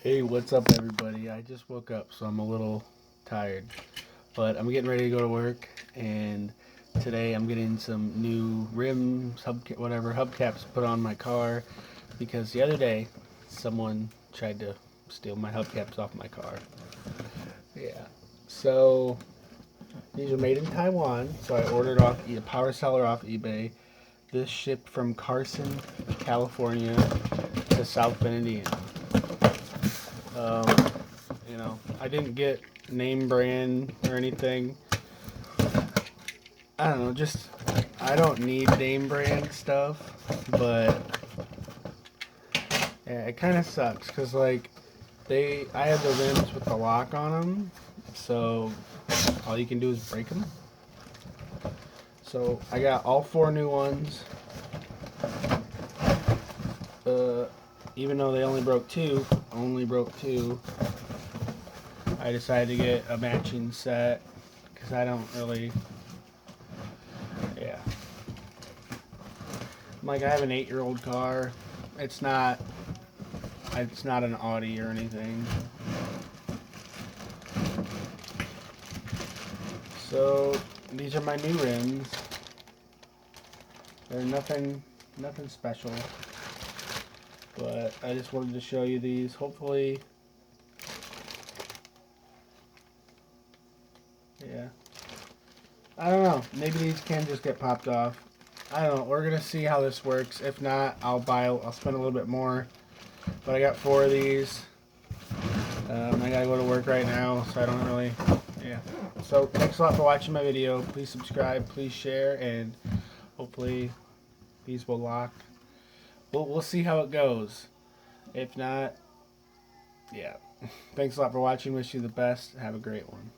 Hey, what's up, everybody? I just woke up, so I'm a little tired, but I'm getting ready to go to work. And today I'm getting some new rims, whatever hubcaps put on my car because the other day someone tried to steal my hubcaps off my car. Yeah, so these are made in Taiwan. So I ordered off a power seller off eBay. This shipped from Carson, California, to South Bend, Indiana. Um, I didn't get name brand or anything. I don't know, just I don't need name brand stuff, but yeah, it kind of sucks because I had the rims with the lock on them, so all you can do is break them. So I got all four new ones. Uh, Even though they only broke two. I decided to get a matching set because I don't really, yeah. Like I have an 8-year-old car. It's not it's not an Audi or anything. So these are my new rims. They're nothing special. But I just wanted to show you these. Hopefully, yeah. I don't know. Maybe these can just get popped off. I don't know. We're gonna see how this works. If not, I'll spend a little bit more. But I got four of these. I gotta go to work right now, so I don't really. Yeah. So thanks a lot for watching my video. Please subscribe, please share, and hopefully these will lock. We'll see how it goes. If not, yeah. Thanks a lot for watching. Wish you the best. Have a great one.